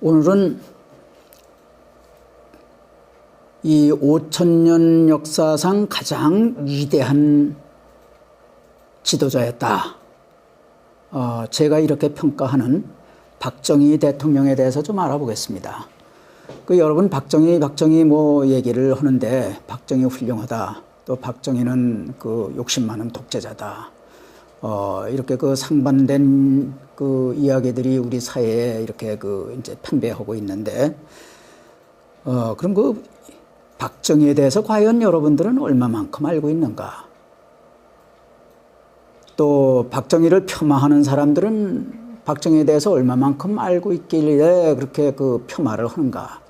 오늘은 이 5000년 역사상 가장 위대한 지도자였다. 제가 이렇게 평가하는 박정희 대통령에 대해서 좀 알아보겠습니다. 여러분 박정희 뭐 얘기를 하는데 박정희 훌륭하다. 또 박정희는 욕심 많은 독재자다. 이렇게 상반된 이야기들이 우리 사회에 이렇게 이제 편배하고 있는데, 그럼 박정희에 대해서 과연 여러분들은 얼마만큼 알고 있는가? 또 박정희를 폄하하는 사람들은 박정희에 대해서 얼마만큼 알고 있길래 그렇게 폄하를 하는가?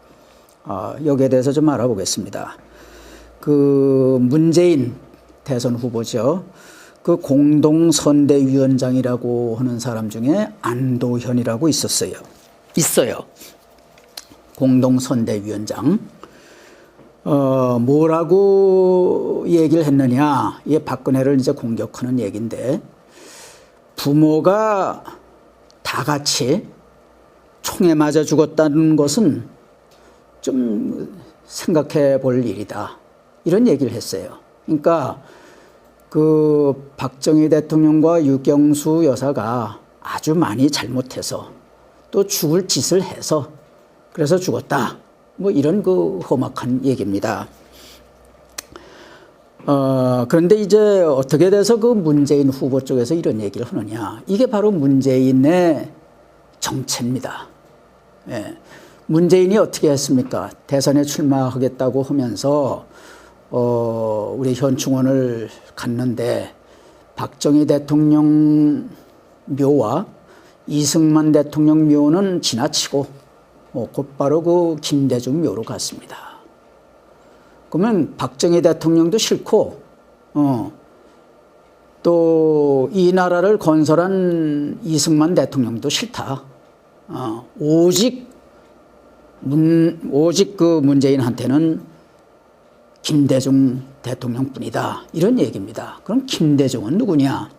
여기에 대해서 좀 알아보겠습니다. 문재인 대선 후보죠. 공동선대위원장이라고 하는 사람 중에 안도현이라고 있어요. 공동선대위원장. 뭐라고 얘기를 했느냐. 이게 박근혜를 이제 공격하는 얘기인데, 부모가 다 같이 총에 맞아 죽었다는 것은 좀 생각해 볼 일이다. 이런 얘기를 했어요. 그러니까 박정희 대통령과 유경수 여사가 아주 많이 잘못해서 또 죽을 짓을 해서 그래서 죽었다. 뭐 이런 험악한 얘기입니다. 그런데 이제 어떻게 돼서 문재인 후보 쪽에서 이런 얘기를 하느냐. 이게 바로 문재인의 정체입니다. 예. 문재인이 어떻게 했습니까? 대선에 출마하겠다고 하면서 우리 현충원을 갔는데 박정희 대통령 묘와 이승만 대통령 묘는 지나치고 곧바로 김대중 묘로 갔습니다. 그러면 박정희 대통령도 싫고 또 이 나라를 건설한 이승만 대통령도 싫다. 오직 문재인한테는 김대중 대통령뿐이다. 이런 얘기입니다. 그럼 김대중은 누구냐?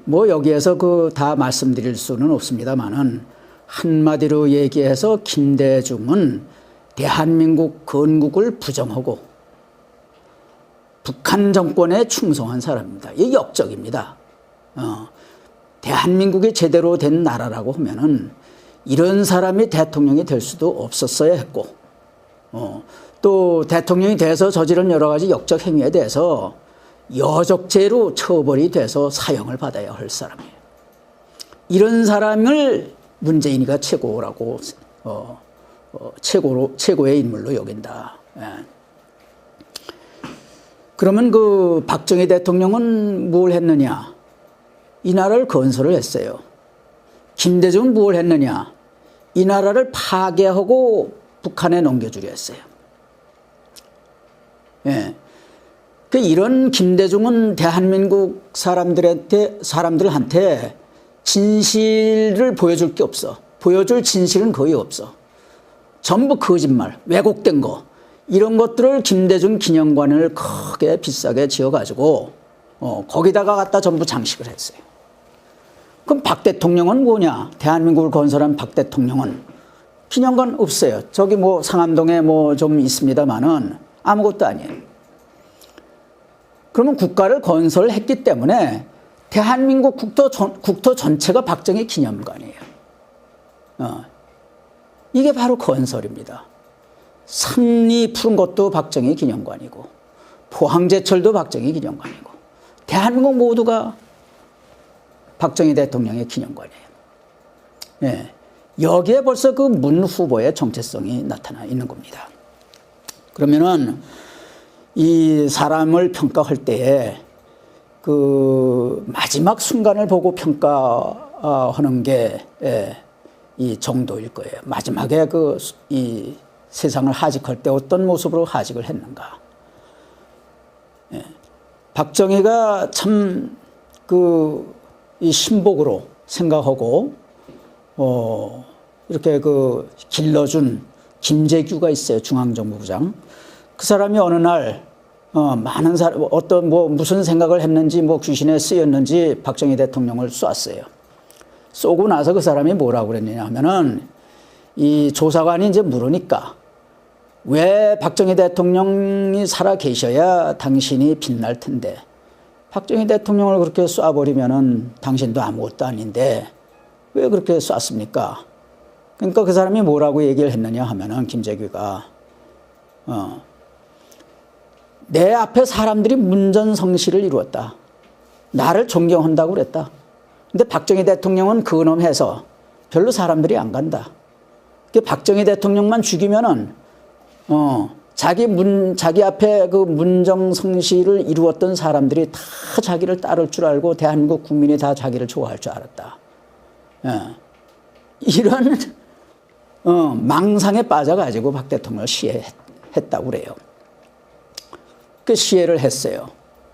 뭐 여기에서 다 말씀드릴 수는 없습니다만은 한마디로 얘기해서 김대중은 대한민국 건국을 부정하고 북한 정권에 충성한 사람입니다. 이게 역적입니다. 대한민국이 제대로 된 나라라고 하면은 이런 사람이 대통령이 될 수도 없었어야 했고, 또 대통령이 돼서 저지른 여러 가지 역적 행위에 대해서 여적죄로 처벌이 돼서 사형을 받아야 할 사람이에요. 이런 사람을 문재인이가 최고라고 최고의 인물로 여긴다. 예. 그러면 박정희 대통령은 뭘 했느냐? 이 나라를 건설을 했어요. 김대중은 뭘 했느냐? 이 나라를 파괴하고 북한에 넘겨주려 했어요. 예. 이런 김대중은 대한민국 사람들한테 진실을 보여줄 게 없어. 보여줄 진실은 거의 없어. 전부 거짓말, 왜곡된 거. 이런 것들을 김대중 기념관을 크게 비싸게 지어가지고 거기다가 갖다 전부 장식을 했어요. 그럼 박 대통령은 뭐냐? 대한민국을 건설한 박 대통령은 기념관 없어요. 저기 상암동에 좀 있습니다만은 아무것도 아니에요. 그러면 국가를 건설했기 때문에 대한민국 국토 전체가 박정희 기념관이에요. 이게 바로 건설입니다. 산리 푸른 것도 박정희 기념관이고, 포항제철도 박정희 기념관이고, 대한민국 모두가 박정희 대통령의 기념관이에요. 예. 여기에 벌써 문 후보의 정체성이 나타나 있는 겁니다. 그러면은 이 사람을 평가할 때에 마지막 순간을 보고 평가하는 게 이 정도일 거예요. 마지막에 이 세상을 하직할 때 어떤 모습으로 하직을 했는가. 예. 박정희가 참 이 신복으로 생각하고 이렇게 길러준 김재규가 있어요. 중앙정보부장. 그 사람이 어느 날 많은 사람 무슨 생각을 했는지 귀신에 쓰였는지 박정희 대통령을 쐈어요. 쏘고 나서 그 사람이 뭐라고 그랬느냐 하면은 이 조사관이 이제 물으니까 왜 박정희 대통령이 살아 계셔야 당신이 빛날 텐데 박정희 대통령을 그렇게 쏴버리면은 당신도 아무것도 아닌데 왜 그렇게 쐈습니까? 그러니까 그 사람이 뭐라고 얘기를 했느냐 하면은 김재규가 내 앞에 사람들이 문전성시를 이루었다. 나를 존경한다고 그랬다. 근데 박정희 대통령은 근엄해서 별로 사람들이 안 간다. 박정희 대통령만 죽이면은 자기 앞에 그 문정성시를 이루었던 사람들이 다 자기를 따를 줄 알고 대한민국 국민이 다 자기를 좋아할 줄 알았다. 이런 망상에 빠져가지고 박 대통령을 시해했다고 그래요. 그 시해를 했어요.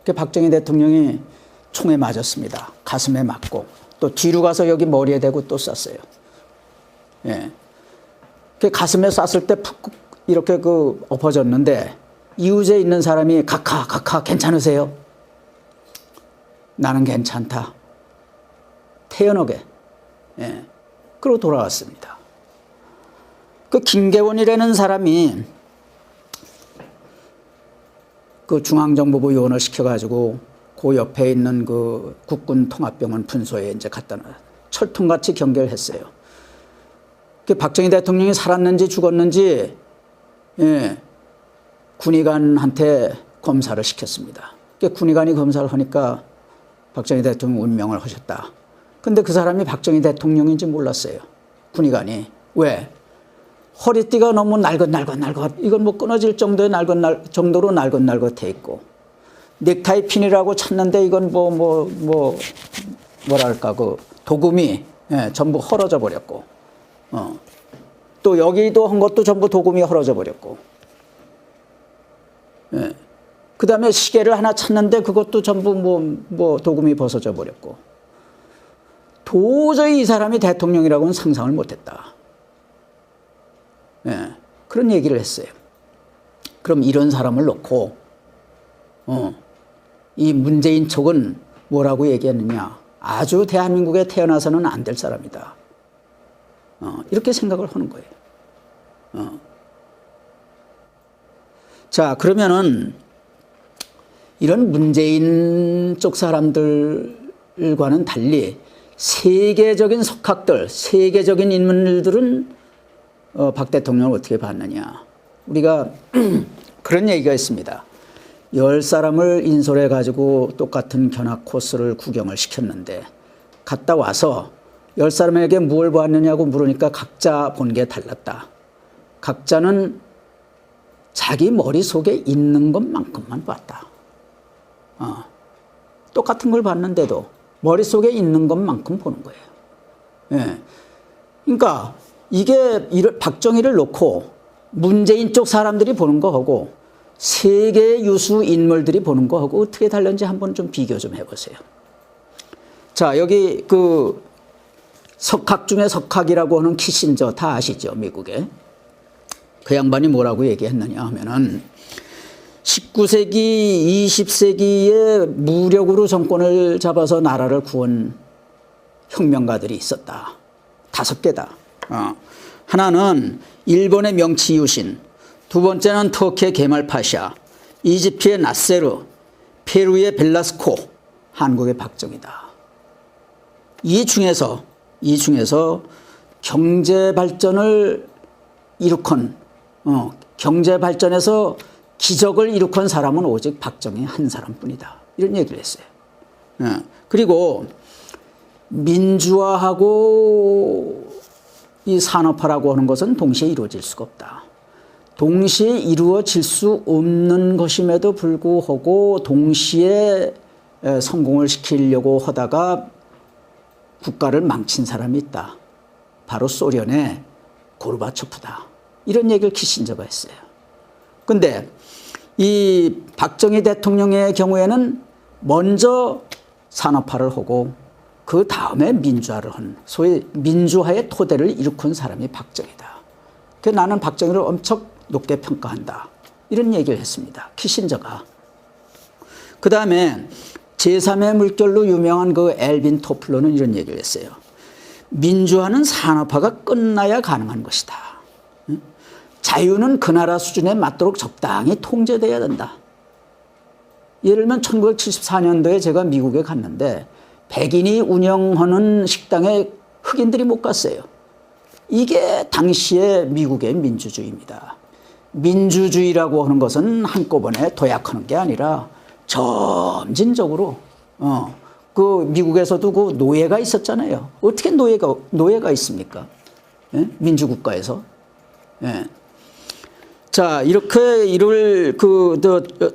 그 박정희 대통령이 총에 맞았습니다. 가슴에 맞고 또 뒤로 가서 여기 머리에 대고 또 쐈어요. 예. 그 가슴에 쐈을 때 푹 이렇게 그 엎어졌는데 이웃에 있는 사람이 각하 괜찮으세요? 나는 괜찮다. 태연하게. 예. 그러고 돌아왔습니다. 그 김계원이라는 사람이 그 중앙정보부 요원을 시켜가지고 그 옆에 있는 그 국군 통합병원 분소에 이제 갖다 놔 철통같이 경계를 했어요. 그 박정희 대통령이 살았는지 죽었는지 예, 군의관한테 검사를 시켰습니다. 그 군의관이 검사를 하니까 박정희 대통령 운명을 하셨다. 근데 그 사람이 박정희 대통령인지 몰랐어요. 군의관이. 왜? 허리띠가 너무 날것날것 이건 뭐 끊어질 정도의 정도로 날것날것해 있고 넥타이 핀이라고 찾는데 이건 뭐랄까 그 도금이 예, 전부 헐어져 버렸고 또 여기도 한 것도 전부 도금이 헐어져 버렸고 예. 그 다음에 시계를 하나 찾는데 그것도 전부 뭐 도금이 벗어져 버렸고 도저히 이 사람이 대통령이라고는 상상을 못했다. 예. 그런 얘기를 했어요. 그럼 이런 사람을 놓고 이 문재인 촉은 뭐라고 얘기했느냐. 아주 대한민국에 태어나서는 안 될 사람이다. 이렇게 생각을 하는 거예요. 자, 그러면은 이런 문재인 쪽 사람들과는 달리 세계적인 석학들, 세계적인 인물들은 박 대통령을 어떻게 봤느냐. 우리가 그런 얘기가 있습니다. 10사람을 인솔해 가지고 똑같은 견학 코스를 구경을 시켰는데 갔다 와서 10사람에게 뭘 보았느냐고 물으니까 각자 본 게 달랐다. 각자는 자기 머릿속에 있는 것만큼만 봤다. 똑같은 걸 봤는데도 머릿속에 있는 것만큼 보는 거예요. 예. 그러니까 이게 박정희를 놓고 문재인 쪽 사람들이 보는 거하고 세계 유수 인물들이 보는 거하고 어떻게 다른지 한번 좀 비교 좀 해보세요. 자, 여기 그 석학 중에 석학이라고 하는 키신저 다 아시죠? 미국에. 그 양반이 뭐라고 얘기했느냐 하면은 19세기, 20세기에 무력으로 정권을 잡아서 나라를 구한 혁명가들이 있었다. 5개다. 하나는 일본의 명치 유신, 두 번째는 터키의 게말 파샤, 이집트의 나세르, 페루의 벨라스코, 한국의 박정희다. 이 중에서 경제 발전을 일으킨 경제 발전에서 기적을 일으킨 사람은 오직 박정희 한 사람뿐이다. 이런 얘기를 했어요. 그리고 민주화하고 이 산업화라고 하는 것은 동시에 이루어질 수가 없다. 동시에 이루어질 수 없는 것임에도 불구하고 동시에 성공을 시키려고 하다가 국가를 망친 사람이 있다. 바로 소련의 고르바초프다. 이런 얘기를 키신저가 했어요. 그런데 이 박정희 대통령의 경우에는 먼저 산업화를 하고 그 다음에 민주화를 한 소위 민주화의 토대를 일으킨 사람이 박정희다. 그래서 나는 박정희를 엄청 높게 평가한다. 이런 얘기를 했습니다. 키신저가. 그 다음에 제3의 물결로 유명한 그 엘빈 토플러는 이런 얘기를 했어요. 민주화는 산업화가 끝나야 가능한 것이다. 자유는 그 나라 수준에 맞도록 적당히 통제돼야 된다. 예를 들면 1974년도에 제가 미국에 갔는데 백인이 운영하는 식당에 흑인들이 못 갔어요. 이게 당시의 미국의 민주주의입니다. 민주주의라고 하는 것은 한꺼번에 도약하는 게 아니라 점진적으로 그 미국에서도 그 노예가 있었잖아요. 어떻게 노예가 있습니까? 예? 민주국가에서. 예. 자, 이렇게 이를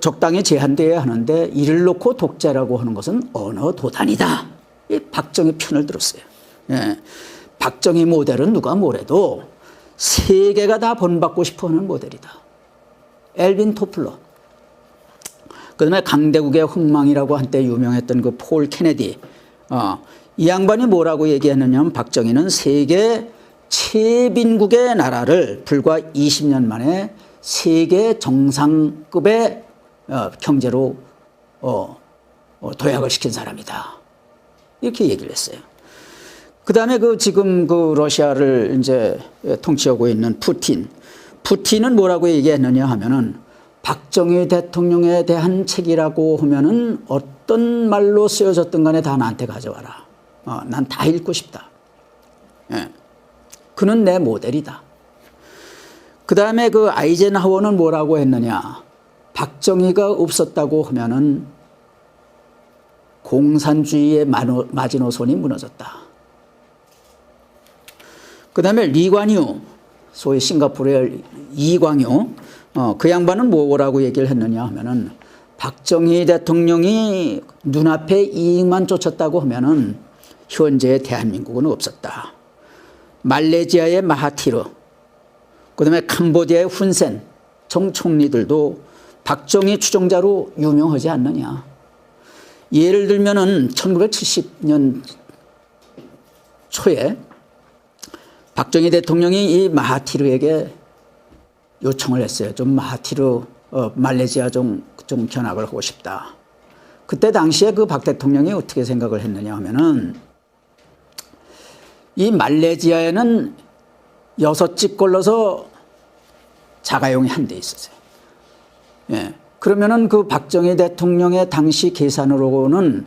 적당히 제한되어야 하는데 이를 놓고 독재라고 하는 것은 언어 도단이다. 박정희 편을 들었어요. 예. 박정희 모델은 누가 뭐래도 세계가 다 본받고 싶어 하는 모델이다. 엘빈 토플러. 그 다음에 강대국의 흥망이라고 한때 유명했던 그 폴 케네디. 이 양반이 뭐라고 얘기했느냐 하면 박정희는 세계 최빈국의 나라를 불과 20년 만에 세계 정상급의 경제로 도약을 시킨 사람이다. 이렇게 얘기를 했어요. 그 다음에 지금 러시아를 이제 통치하고 있는 푸틴은 뭐라고 얘기했느냐 하면은 박정희 대통령에 대한 책이라고 하면은 어떤 말로 쓰여졌든 간에 다 나한테 가져와라. 난 다 읽고 싶다. 예. 그는 내 모델이다. 그 다음에 아이젠하워는 뭐라고 했느냐. 박정희가 없었다고 하면은 공산주의의 마지노선이 무너졌다. 그 다음에 리관유, 소위 싱가포르의 이광유, 그 양반은 뭐라고 얘기를 했느냐 하면은 박정희 대통령이 눈앞에 이익만 쫓았다고 하면은 현재의 대한민국은 없었다. 말레이시아의 마하티르, 그 다음에 캄보디아의 훈센 정 총리들도 박정희 추종자로 유명하지 않느냐. 예를 들면은 1970년 초에 박정희 대통령이 이 마하티르에게 요청을 했어요. 좀 마하티르 말레이시아 좀 견학을 하고 싶다. 그때 당시에 박 대통령이 어떻게 생각을 했느냐 하면은 이 말레이시아에는 6집 걸러서 자가용이 한 대 있었어요. 예. 그러면은 박정희 대통령의 당시 계산으로는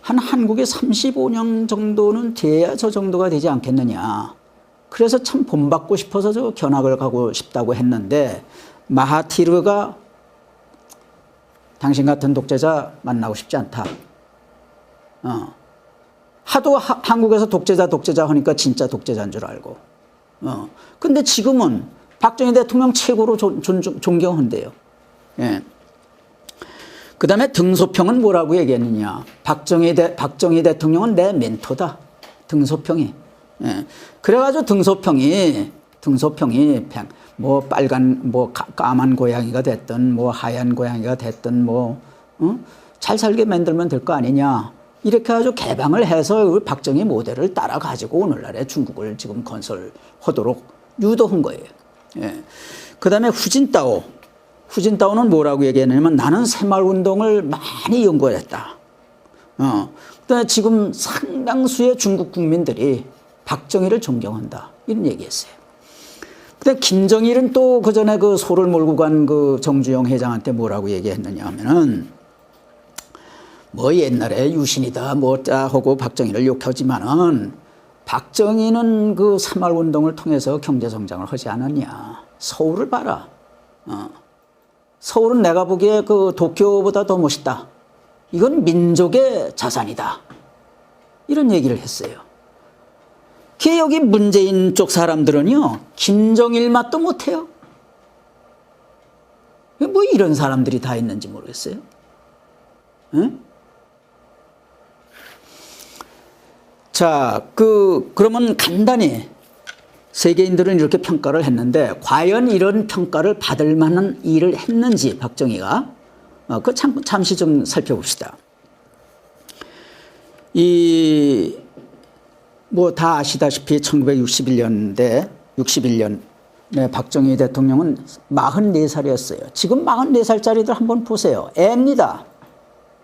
한국에 35년 정도는 돼야 저 정도가 되지 않겠느냐. 그래서 참 본받고 싶어서 저 견학을 가고 싶다고 했는데 마하티르가 당신 같은 독재자 만나고 싶지 않다. 하도 한국에서 독재자 하니까 진짜 독재자인 줄 알고. 근데 지금은 박정희 대통령 최고로 존경한대요. 예. 그 다음에 등소평은 뭐라고 얘기했느냐. 박정희 대통령은 내 멘토다. 등소평이. 예. 그래가지고 등소평이 뭐 빨간, 뭐 까만 고양이가 됐든 뭐 하얀 고양이가 됐든 잘 살게 만들면 될 거 아니냐. 이렇게 아주 개방을 해서 박정희 모델을 따라가지고 오늘날의 중국을 지금 건설하도록 유도한 거예요. 예. 그 다음에 후진타오는 뭐라고 얘기했냐면 나는 새마을운동을 많이 연구했다. 그다음에 지금 상당수의 중국 국민들이 박정희를 존경한다. 이런 얘기했어요. 근데 김정일은 또 그 전에 소를 몰고 간 정주영 회장한테 뭐라고 얘기했느냐 하면은 뭐 옛날에 유신이다 하고 박정희를 욕하지만은 박정희는 새마을운동을 통해서 경제성장을 하지 않았냐. 서울을 봐라. 서울은 내가 보기에 도쿄보다 더 멋있다. 이건 민족의 자산이다. 이런 얘기를 했어요. 여기 문재인 쪽 사람들은요, 김정일 맛도 못해요. 뭐 이런 사람들이 다 있는지 모르겠어요. 응? 자, 그러면 간단히 세계인들은 이렇게 평가를 했는데, 과연 이런 평가를 받을 만한 일을 했는지, 박정희가. 잠시 좀 살펴봅시다. 다 아시다시피 1961년에 박정희 대통령은 44살이었어요. 지금 44살짜리들 한번 보세요. 애입니다.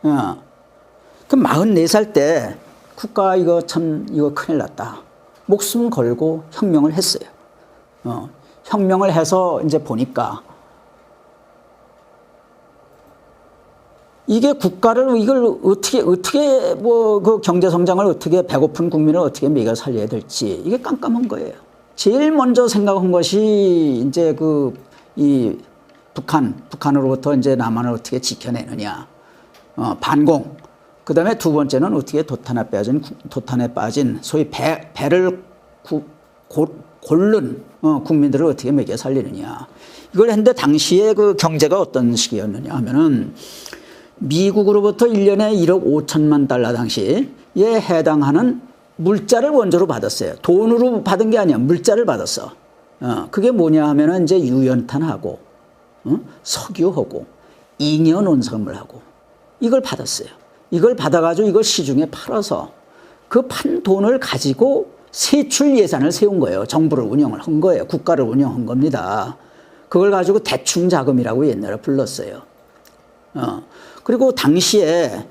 그 44살 때 국가 이거 큰일 났다. 목숨 걸고 혁명을 했어요. 혁명을 해서 이제 보니까 이게 국가를 이걸 어떻게 뭐 그 경제 성장을 어떻게 배고픈 국민을 어떻게 먹여 살려야 될지 이게 깜깜한 거예요. 제일 먼저 생각한 것이 이제 이 북한으로부터 이제 남한을 어떻게 지켜내느냐, 반공. 그 다음에 두 번째는 어떻게 도탄에 빠진 소위 배를 고른 국민들을 어떻게 먹여 살리느냐. 이걸 했는데 당시에 그 경제가 어떤 식이었느냐 하면은 미국으로부터 1년에 1억 5천만 달러 당시에 해당하는 물자를 원조로 받았어요. 돈으로 받은 게 아니야. 물자를 받았어. 그게 뭐냐 하면은 이제 유연탄하고, 석유하고, 잉여 논산물하고, 이걸 받았어요. 이걸 받아가지고 이걸 시중에 팔아서 그 판 돈을 가지고 세출 예산을 세운 거예요. 정부를 운영을 한 거예요. 국가를 운영한 겁니다. 그걸 가지고 대충 자금이라고 옛날에 불렀어요. 그리고 당시에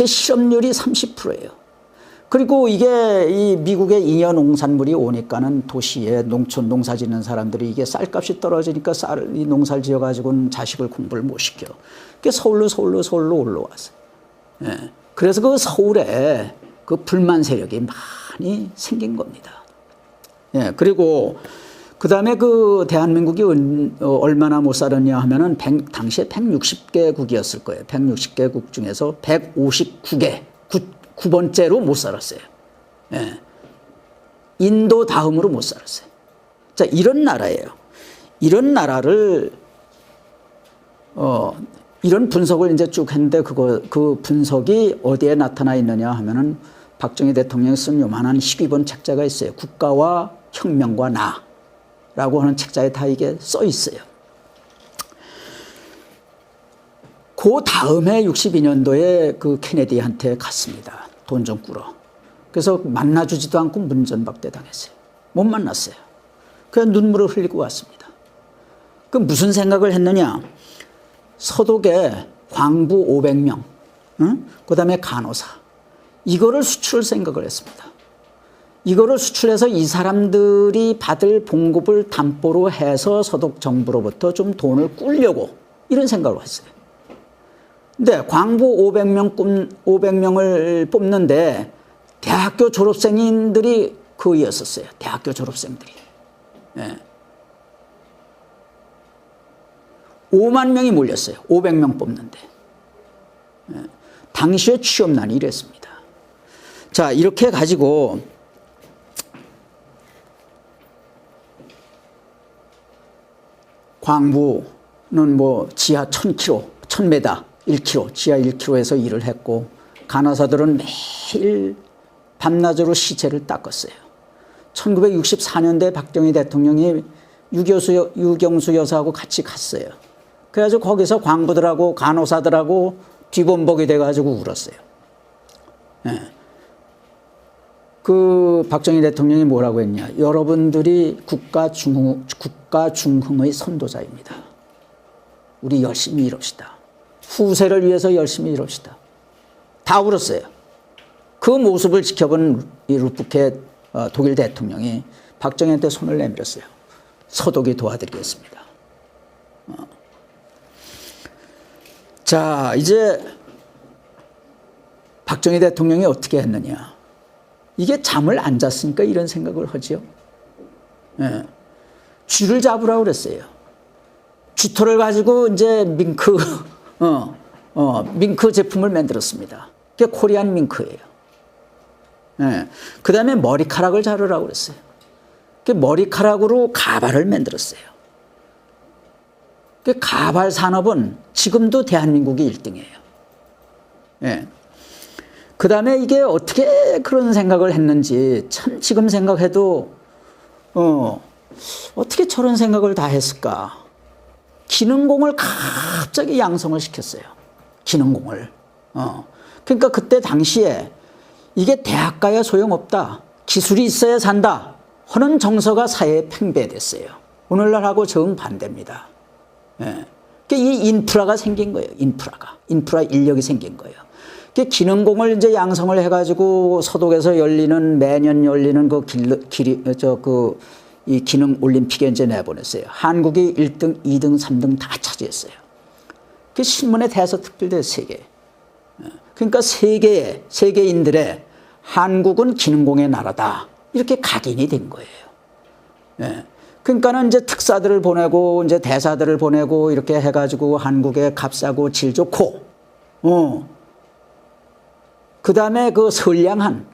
실업률이 30%예요. 그리고 이게 이 미국의 잉여 농산물이 오니까는 도시에 농촌 농사 짓는 사람들이 이게 쌀값이 떨어지니까 이 농사를 지어 가지고는 자식을 공부를 못 시켜. 그게 서울로 올라왔어요. 예. 그래서 그 서울에 그 불만 세력이 많이 생긴 겁니다. 예. 그리고 그 다음에 그 대한민국이 얼마나 못 살았냐 하면은 당시에 160개국이었을 거예요. 160개국 중에서 159개, 9번째로 못 살았어요. 예. 인도 다음으로 못 살았어요. 자, 이런 나라예요. 이런 나라를, 이런 분석을 이제 쭉 했는데 그 분석이 어디에 나타나 있느냐 하면은 박정희 대통령이 쓴 요만한 12번 책자가 있어요. 국가와 혁명과 나. 라고 하는 책자에 다 이게 써 있어요. 그 다음에 62년도에 그 케네디한테 갔습니다. 돈 좀 꾸러. 그래서 만나주지도 않고 문전박대 당했어요. 못 만났어요. 그냥 눈물을 흘리고 왔습니다. 그 무슨 생각을 했느냐. 서독에 광부 500명, 그 다음에 간호사. 이거를 수출을 생각을 했습니다. 이거를 수출해서 이 사람들이 받을 봉급을 담보로 해서 서독 정부로부터 좀 돈을 꾸려고 이런 생각을 했어요. 근데 광부 500명을 뽑는데 대학교 졸업생들이 거의였었어요. 대학교 졸업생들이. 예. 5만 명이 몰렸어요. 500명 뽑는데. 예. 당시에 취업난이 이랬습니다. 자, 이렇게 가지고 광부는 뭐 지하 1000km, 1000m, 1km, 지하 1km에서 일을 했고 간호사들은 매일 밤낮으로 시체를 닦았어요. 1964년도에 박정희 대통령이 유경수 여사하고 같이 갔어요. 그래가지고 거기서 광부들하고 간호사들하고 뒤범벅이 돼가지고 울었어요. 예. 그 박정희 대통령이 뭐라고 했냐. 여러분들이 국가 중흥의 선도자입니다. 우리 열심히 일합시다. 후세를 위해서 열심히 일합시다. 다 울었어요. 그 모습을 지켜본 이 루프케 독일 대통령이 박정희한테 손을 내밀었어요. 서독이 도와드리겠습니다. 자, 이제 박정희 대통령이 어떻게 했느냐. 이게 잠을 안 잤으니까 이런 생각을 하죠. 예. 쥐를 잡으라고 그랬어요. 쥐털을 가지고 이제 밍크 제품을 만들었습니다. 그게 코리안 밍크예요. 예. 그 다음에 머리카락을 자르라고 그랬어요. 그 머리카락으로 가발을 만들었어요. 그 가발 산업은 지금도 대한민국이 1등이에요. 예. 그 다음에 이게 어떻게 그런 생각을 했는지 참 지금 생각해도 어떻게 저런 생각을 다 했을까. 기능공을 갑자기 양성을 시켰어요. 기능공을. 그러니까 그때 당시에 이게 대학 가야 소용없다. 기술이 있어야 산다. 하는 정서가 사회에 팽배됐어요. 오늘날하고 정반대입니다. 예. 그러니까 이 인프라가 생긴 거예요. 인프라 인력이 생긴 거예요. 그 기능공을 이제 양성을 해가지고 서독에서 열리는 매년 열리는 그 이 기능 올림픽에 이제 내보냈어요. 한국이 1등, 2등, 3등 다 차지했어요. 그 신문에 대서특필돼 세 개. 그러니까 세계인들의 한국은 기능공의 나라다. 이렇게 각인이 된 거예요. 예. 그러니까는 이제 특사들을 보내고 이제 대사들을 보내고 이렇게 해가지고 한국에 값싸고 질 좋고, 그 다음에 그 선량한,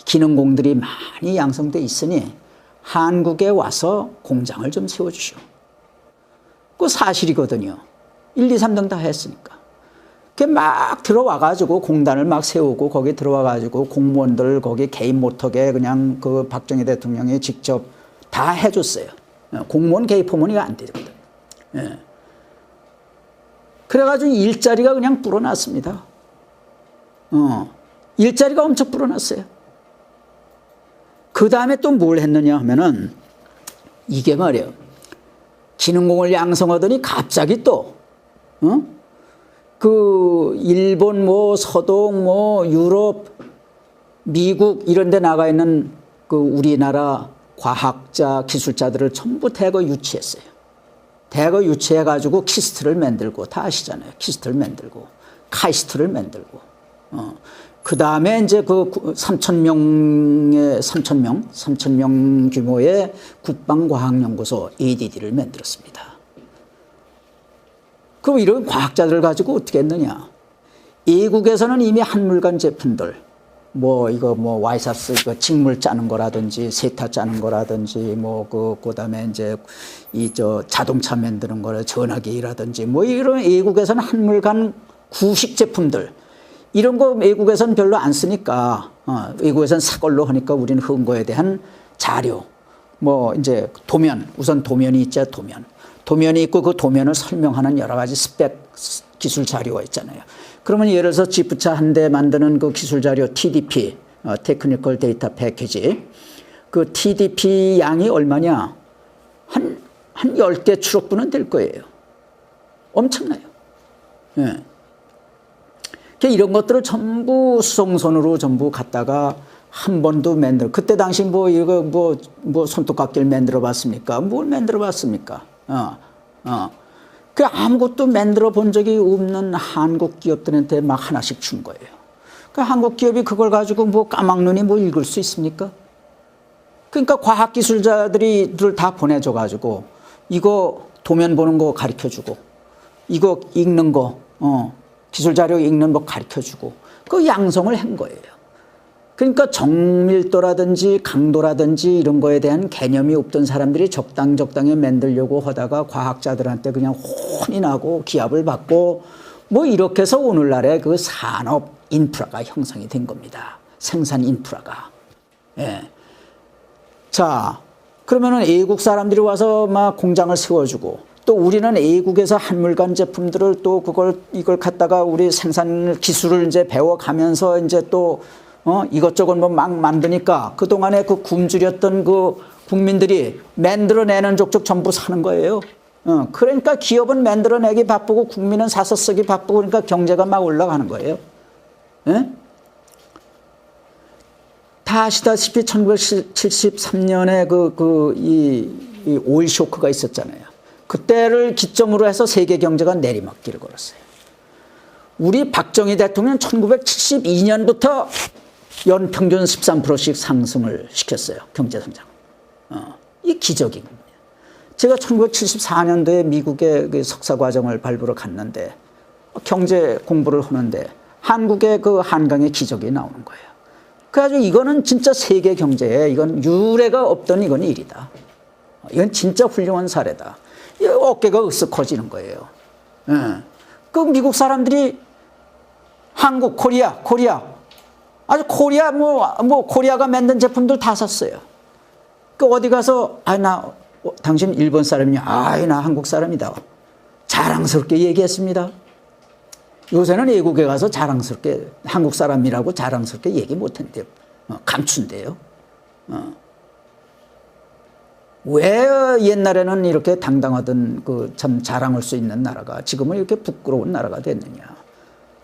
기능공들이 많이 양성돼 있으니 한국에 와서 공장을 좀 세워주시오. 그 사실이거든요. 1, 2, 3등 다 했으니까. 그게 막 들어와가지고 공단을 막 세우고 거기 들어와가지고 공무원들 거기 개인 모터게 그냥 그 박정희 대통령이 직접 다 해줬어요. 공무원 개입 허문이가 안 되거든. 예. 그래가지고 일자리가 그냥 불어났습니다. 일자리가 엄청 불어났어요. 그 다음에 또 뭘 했느냐 하면은 이게 말이에요. 기능공을 양성하더니 갑자기 또, 그 일본 뭐 서독 뭐 유럽 미국 이런 데 나가 있는 그 우리나라 과학자 기술자들을 전부 대거 유치했어요. 대거 유치해 가지고 키스트를 만들고 다 아시잖아요. 키스트를 만들고 카이스트를 만들고 그 다음에 이제 그 3,000명 규모의 국방과학연구소 ADD를 만들었습니다. 그럼 이런 과학자들을 가지고 어떻게 했느냐? 외국에서는 이미 한물간 제품들, 이거 와이사스 이거 직물 짜는 거라든지 세타 짜는 거라든지 그다음에 이제 자동차 만드는 거라 전화기라든지 이런 외국에서는 한물간 구식 제품들 이런 거 외국에서는 별로 안 쓰니까 외국에서는 사걸로 하니까 우리는 흔 거에 대한 자료 이제 우선 도면이 있죠. 도면이 있고 그 도면을 설명하는 여러 가지 스펙 기술 자료가 있잖아요. 그러면 예를 들어서 지프차 한 대 만드는 그 기술 자료 TDP, 테크니컬 데이터 패키지. 그 TDP 양이 얼마냐? 한 10개 추록분은 될 거예요. 엄청나요. 예. 이런 것들을 전부 수송선으로 전부 갖다가 한 번도 그때 당시 이거 손톱깎이를 만들어 봤습니까? 뭘 만들어 봤습니까? 그 아무것도 만들어 본 적이 없는 한국 기업들한테 막 하나씩 준 거예요. 그 한국 기업이 그걸 가지고 까막눈이 읽을 수 있습니까? 그러니까 과학기술자들을 다 보내줘 가지고 이거 도면 보는 거 가르쳐 주고 이거 읽는 거, 기술자료 읽는 거 가르쳐 주고 그 양성을 한 거예요. 그러니까 정밀도라든지 강도라든지 이런 거에 대한 개념이 없던 사람들이 적당히 만들려고 하다가 과학자들한테 그냥 혼이 나고 기합을 받고 이렇게 해서 오늘날의 그 산업 인프라가 형성이 된 겁니다. 생산 인프라가. 예. 자, 그러면은 외국 사람들이 와서 막 공장을 세워주고 또 우리는 외국에서 한물간 제품들을 또 이걸 갖다가 우리 생산 기술을 이제 배워가면서 이제 또 이것저것 막 만드니까 그동안에 그 굶주렸던 그 국민들이 만들어내는 족족 전부 사는 거예요. 그러니까 기업은 만들어내기 바쁘고 국민은 사서 쓰기 바쁘고 그러니까 경제가 막 올라가는 거예요. 예? 다 아시다시피 1973년에 이 오일 쇼크가 있었잖아요. 그때를 기점으로 해서 세계 경제가 내리막길을 걸었어요. 우리 박정희 대통령 1972년부터 연평균 13%씩 상승을 시켰어요. 경제성장. 이 기적인 겁니다. 제가 1974년도에 미국에 그 석사과정을 밟으러 갔는데 경제 공부를 하는데 한국의 그 한강의 기적이 나오는 거예요. 그래가지고 이거는 진짜 세계 경제에 이건 유례가 없던 이건 일이다. 이건 진짜 훌륭한 사례다. 어깨가 으쓱 커지는 거예요. 예. 그 미국 사람들이 한국, 코리아. 아주 코리아, 코리아가 만든 제품들 다 샀어요. 그 어디 가서, 당신 일본 사람이냐? 나 한국 사람이다. 자랑스럽게 얘기했습니다. 요새는 외국에 가서 자랑스럽게, 한국 사람이라고 자랑스럽게 얘기 못한대요. 감춘대요. 왜 옛날에는 이렇게 당당하던 참 자랑할 수 있는 나라가 지금은 이렇게 부끄러운 나라가 됐느냐.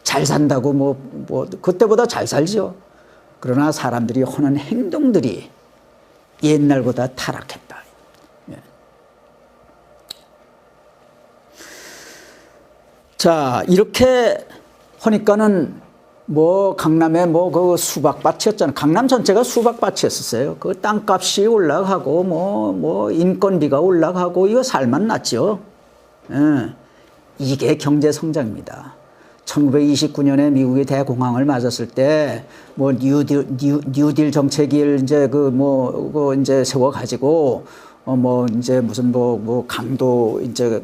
잘 산다고 그때보다 잘 살죠. 그러나 사람들이 하는 행동들이 옛날보다 타락했다. 예. 자, 이렇게 하니까는 강남에 그 수박밭이었잖아. 강남 전체가 수박밭이었어요. 그 땅값이 올라가고 인건비가 올라가고 이거 살만 났죠. 예. 이게 경제 성장입니다. 1929년에 미국이 대공황을 맞았을 때 뉴딜 정책을 이제 이제 세워 가지고 이제 무슨 강도 이제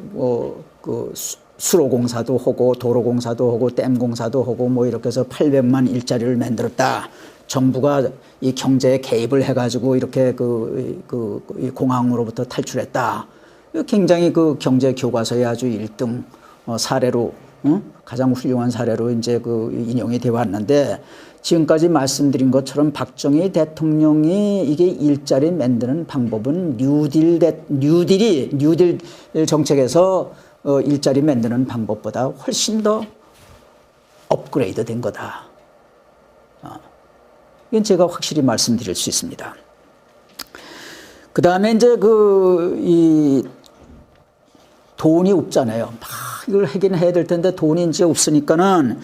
수로공사도 하고 도로공사도 하고 댐공사도 하고 이렇게 해서 800만 일자리를 만들었다. 정부가 이 경제에 개입을 해가지고 이렇게 이 공황으로부터 탈출했다. 굉장히 그 경제 교과서에 아주 1등 사례로 가장 훌륭한 사례로 이제 인용이 되어 왔는데 지금까지 말씀드린 것처럼 박정희 대통령이 이게 일자리 만드는 방법은 뉴딜 정책에서 일자리 만드는 방법보다 훨씬 더 업그레이드 된 거다. 이건 제가 확실히 말씀드릴 수 있습니다. 그 다음에 이제 이 돈이 없잖아요. 막 이걸 하긴 해야 될 텐데 돈이 이제 없으니까는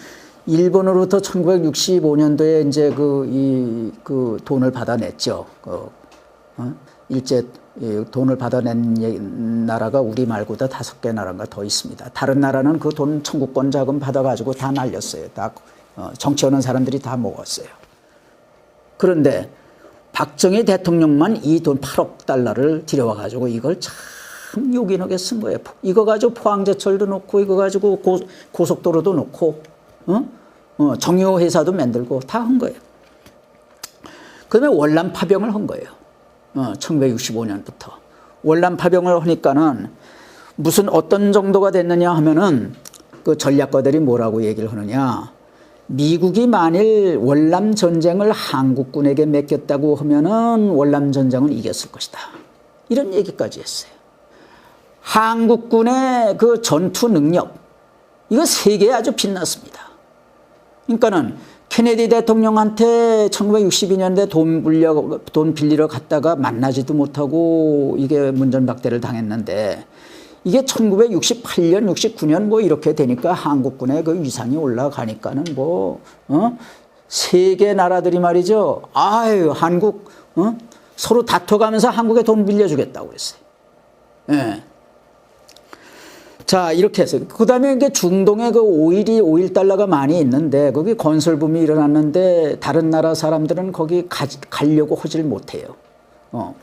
일본으로부터 1965년도에 이제 그 돈을 받아냈죠. 일제 돈을 받아낸 나라가 우리 말고도 5개 나라가 더 있습니다. 다른 나라는 그 돈 청구권 자금 받아가지고 다 날렸어요. 다 정치하는 사람들이 다 먹었어요. 그런데 박정희 대통령만 이 돈 8억 달러를 들여와가지고 이걸 참 요긴하게 쓴 거예요. 이거 가지고 포항제철도 놓고 이거 가지고 고속도로도 놓고 정유회사도 만들고 다 한 거예요. 그 다음에 월남 파병을 한 거예요. 1965년부터. 월남 파병을 하니까는 무슨 어떤 정도가 됐느냐 하면은 그 전략가들이 뭐라고 얘기를 하느냐. 미국이 만일 월남 전쟁을 한국군에게 맡겼다고 하면은 월남 전쟁은 이겼을 것이다. 이런 얘기까지 했어요. 한국군의 그 전투 능력, 이거 세계에 아주 빛났습니다. 그러니까는 케네디 대통령한테 1962년대 돈 빌리러 갔다가 만나지도 못하고 이게 문전박대를 당했는데 이게 1968년, 69년 이렇게 되니까 한국군의 그 위상이 올라가니까는 세계 나라들이 말이죠. 아유, 한국, 서로 다퉈가면서 한국에 돈 빌려주겠다고 그랬어요. 예. 자, 이렇게 해서. 그 다음에 이게 중동에 그 오일 달러가 많이 있는데 거기 건설붐이 일어났는데 다른 나라 사람들은 거기 가려고 하질 못해요.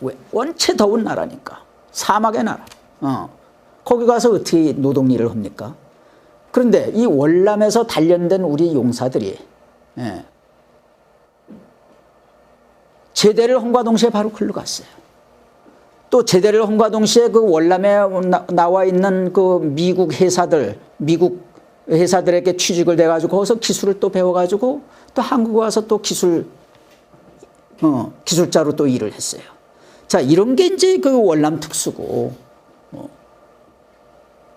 왜? 원체 더운 나라니까. 사막의 나라. 거기 가서 어떻게 노동 일을 합니까? 그런데 이 월남에서 단련된 우리 용사들이, 예, 제대를 함과 동시에 바로 글로 갔어요. 또 제대를 함과 동시에 그 월남에 나와 있는 그 미국 회사들에게 취직을 돼가지고 거기서 기술을 또 배워가지고 또 한국에 와서 또 기술자로 또 일을 했어요. 자, 이런 게 이제 그 월남 특수고,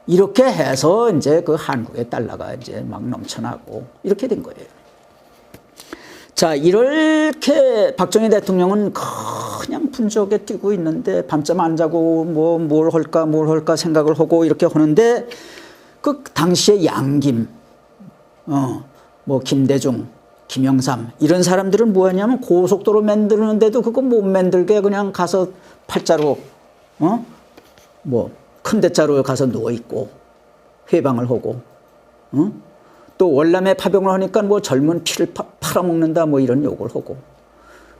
이렇게 해서 이제 그 한국의 달러가 이제 막 넘쳐나고 이렇게 된 거예요. 자, 이렇게 박정희 대통령은 그냥 분주하게 뛰고 있는데 밤잠 안 자고 뭘 할까 생각을 하고 이렇게 하는데 그 당시에 양김, 김대중, 김영삼 이런 사람들은 뭐였냐면 고속도로 만드는데도 그거 못 만들게 그냥 가서 팔자로 큰 대자로 가서 누워있고 회방을 하고 또 월남에 파병을 하니까 젊은 피를 팔아먹는다 이런 욕을 하고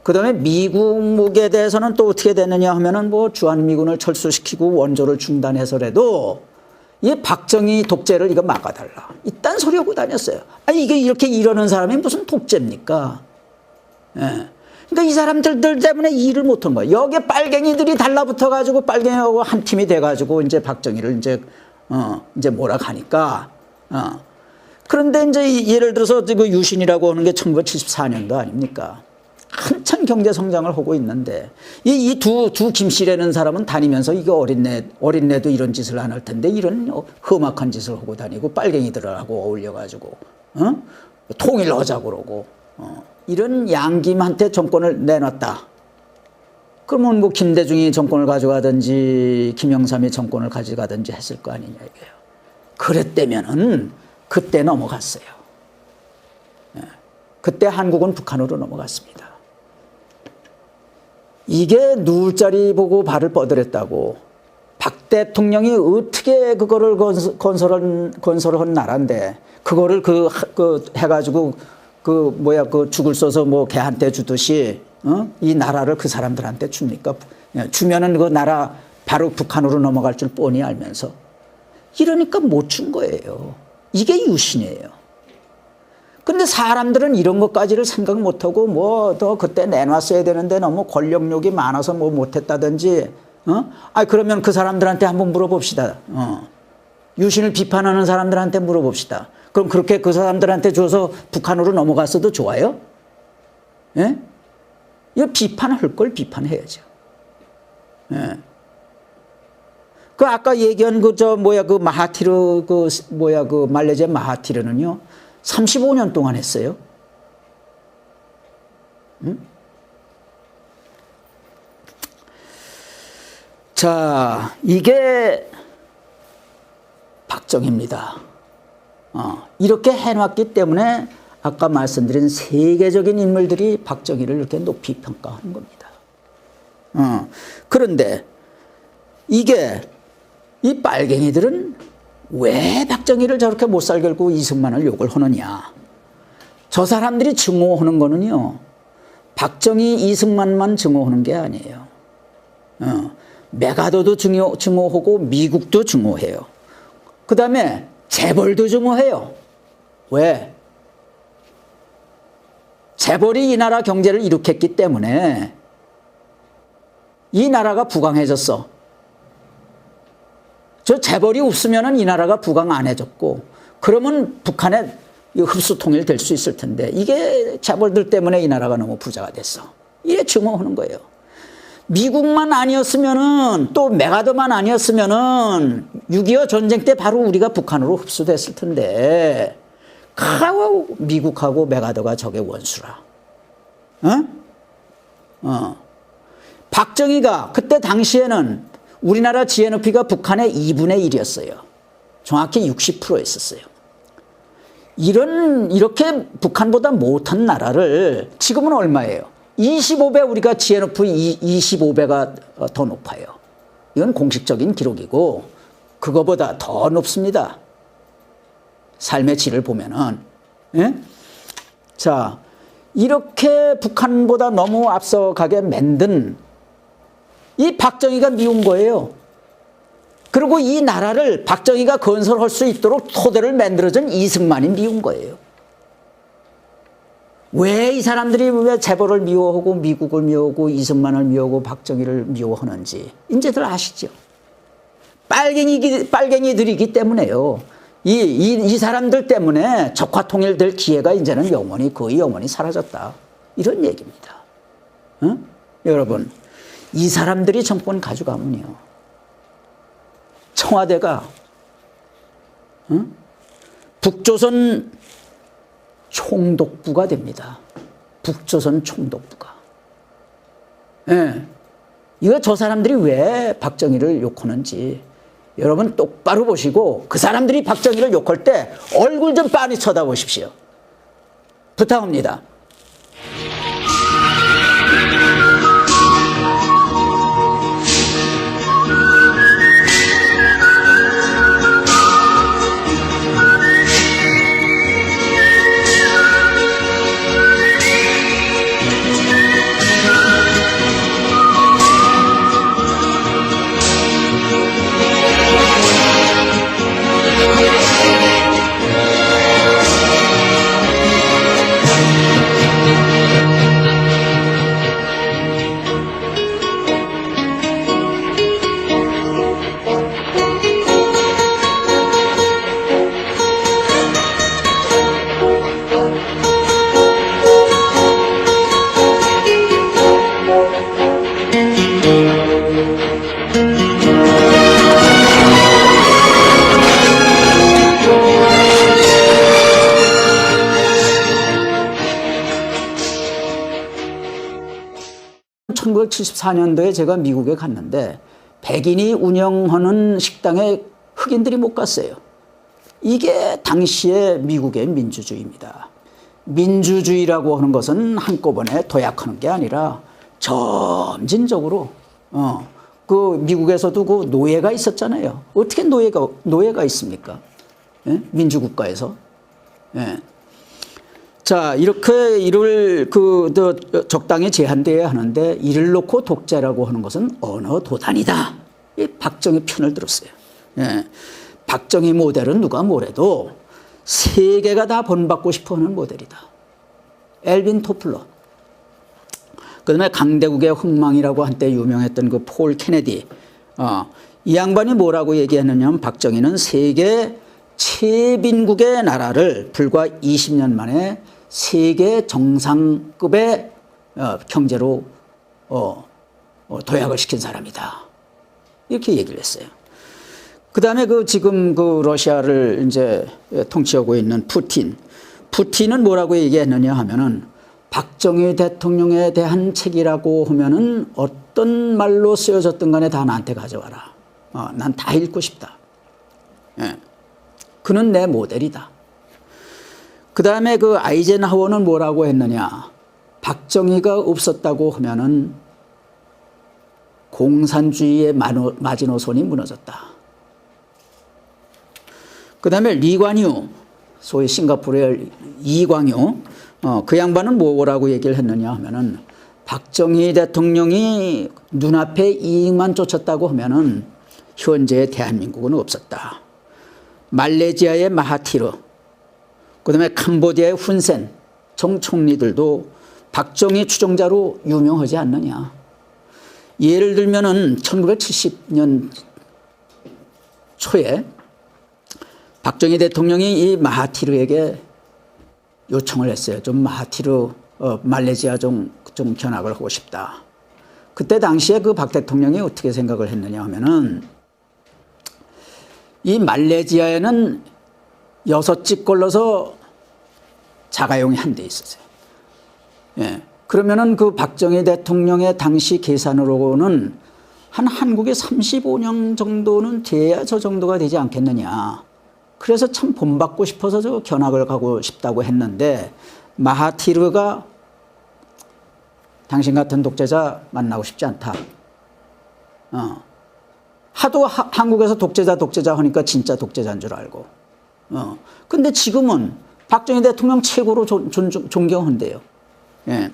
그 다음에 미국에 대해서는 또 어떻게 되느냐 하면은 주한미군을 철수시키고 원조를 중단해서라도 이 박정희 독재를 이거 막아달라 이딴 소리 하고 다녔어요. 아니 이게 이렇게 이러는 사람이 무슨 독재입니까? 예. 그러니까 이 사람들 때문에 일을 못한 거예요. 여기에 빨갱이들이 달라붙어가지고 빨갱이하고 한 팀이 돼가지고 이제 박정희를 이제 몰아가니까. 그런데 이제 예를 들어서 그 유신이라고 하는 게 1974년도 아닙니까? 한참 경제 성장을 하고 있는데 이 두 김씨라는 사람은 다니면서 이게 어린애도 이런 짓을 안 할 텐데 이런 험악한 짓을 하고 다니고 빨갱이들하고 어울려가지고 통일하자고 그러고 이런 양김한테 정권을 내놨다. 그러면 뭐 김대중이 정권을 가져가든지 김영삼이 정권을 가져가든지 했을 거 아니냐 이게요. 그랬다면은 그때 넘어갔어요. 그때 한국은 북한으로 넘어갔습니다. 이게 누울 자리 보고 발을 뻗으랬다고. 박 대통령이 어떻게 그거를 건설한 나라인데 그거를 해가지고 그 죽을 써서 뭐 개한테 주듯이 이 나라를 그 사람들한테 줍니까? 주면은 그 나라 바로 북한으로 넘어갈 줄 뻔히 알면서 이러니까 못 준 거예요. 이게 유신이에요. 근데 사람들은 이런 것까지를 생각 못하고 뭐 더 그때 내놨어야 되는데 너무 권력욕이 많아서 뭐 못했다든지 그러면 그 사람들한테 한번 물어봅시다. 유신을 비판하는 사람들한테 물어봅시다. 그럼 그렇게 그 사람들한테 줘서 북한으로 넘어갔어도 좋아요? 예? 이거 비판할 걸 비판해야죠. 예. 그 아까 얘기한 그 마하티르 그 말레이시아 마하티르는요 35년 동안 했어요. 응? 자, 이게 박정희입니다. 이렇게 해놨기 때문에 아까 말씀드린 세계적인 인물들이 박정희를 이렇게 높이 평가하는 겁니다. 그런데 이게 이 빨갱이들은 왜 박정희를 저렇게 못살게 굴고 이승만을 욕을 하느냐. 저 사람들이 증오하는 거는요. 박정희, 이승만만 증오하는 게 아니에요. 메가더도 증오하고 미국도 증오해요. 그 다음에 재벌도 증오해요. 왜? 재벌이 이 나라 경제를 일으켰기 때문에 이 나라가 부강해졌어. 저 재벌이 없으면 이 나라가 부강 안 해졌고 그러면 북한에 흡수 통일될 수 있을 텐데 이게 재벌들 때문에 이 나라가 너무 부자가 됐어. 이래 증오하는 거예요. 미국만 아니었으면은 또 메가더만 아니었으면은 6.25 전쟁 때 바로 우리가 북한으로 흡수됐을 텐데 미국하고 메가더가 저게 원수라. 박정희가 그때 당시에는 우리나라 GNP가 북한의 2분의 1이었어요. 정확히 60%였었어요. 이렇게 북한보다 못한 나라를 지금은 얼마예요? 25배 우리가 GNP 25배가 더 높아요. 이건 공식적인 기록이고 그거보다 더 높습니다. 삶의 질을 보면은. 예? 자, 이렇게 북한보다 너무 앞서가게 만든 이 박정희가 미운 거예요. 그리고 이 나라를 박정희가 건설할 수 있도록 토대를 만들어준 이승만이 미운 거예요. 왜 이 사람들이 왜 재벌을 미워하고 미국을 미워하고 이승만을 미워하고 박정희를 미워하는지 이제들 아시죠? 빨갱이들이기 때문에요. 이 사람들 때문에 적화 통일될 기회가 이제는 거의 영원히 사라졌다. 이런 얘기입니다. 여러분, 이 사람들이 정권 가져가면요. 청와대가 북조선 총독부가 됩니다. 북조선 총독부가. 예. 이거 저 사람들이 왜 박정희를 욕하는지 여러분 똑바로 보시고 그 사람들이 박정희를 욕할 때 얼굴 좀 빤히 쳐다보십시오. 부탁합니다. 1974년도에 제가 미국에 갔는데 백인이 운영하는 식당에 흑인들이 못 갔어요. 이게 당시의 미국의 민주주의입니다. 민주주의라고 하는 것은 한꺼번에 도약하는 게 아니라 점진적으로 그 미국에서도 그 노예가 있었잖아요. 어떻게 노예가 있습니까? 예? 민주국가에서. 예. 자, 이렇게 이를 적당히 제한되어야 하는데 이를 놓고 독재라고 하는 것은 언어 도단이다. 이 박정희 편을 들었어요. 예. 박정희 모델은 누가 뭐래도 세계가 다 본받고 싶어하는 모델이다. 엘빈 토플러. 그다음에 강대국의 흥망이라고 한때 유명했던 그 폴 케네디. 이 양반이 뭐라고 얘기했느냐 하면 박정희는 세계 최빈국의 나라를 불과 20년 만에 세계 정상급의 경제로 도약을 시킨 사람이다. 이렇게 얘기를 했어요. 그다음에 지금 러시아를 이제 통치하고 있는 푸틴은 뭐라고 얘기했느냐 하면은 박정희 대통령에 대한 책이라고 하면은 어떤 말로 쓰여졌든 간에 다 나한테 가져와라. 난 다 읽고 싶다. 예. 그는 내 모델이다. 그 다음에 아이젠하워는 뭐라고 했느냐. 박정희가 없었다고 하면은 공산주의의 마지노선이 무너졌다. 그 다음에 리관유, 소위 싱가포르의 이광유, 그 양반은 뭐라고 얘기를 했느냐 하면은 박정희 대통령이 눈앞에 이익만 쫓았다고 하면은 현재의 대한민국은 없었다. 말레이시아의 마하티르, 그 다음에 캄보디아의 훈센 정총리들도 박정희 추종자로 유명하지 않느냐. 예를 들면은 1970년 초에 박정희 대통령이 이 마하티르에게 요청을 했어요. 좀 마하티르 말레이시아 좀 견학을 하고 싶다. 그때 당시에 박 대통령이 어떻게 생각을 했느냐 하면은 이 말레이시아에는 6집 걸러서 자가용이 한 대 있었어요. 예. 그러면은 박정희 대통령의 당시 계산으로는 한국에 35년 정도는 돼야 저 정도가 되지 않겠느냐. 그래서 참 본받고 싶어서 견학을 가고 싶다고 했는데 마하티르가 당신 같은 독재자 만나고 싶지 않다. 하도 한국에서 독재자 하니까 진짜 독재자인 줄 알고. 근데 지금은 박정희 대통령 최고로 존경한대요. 예.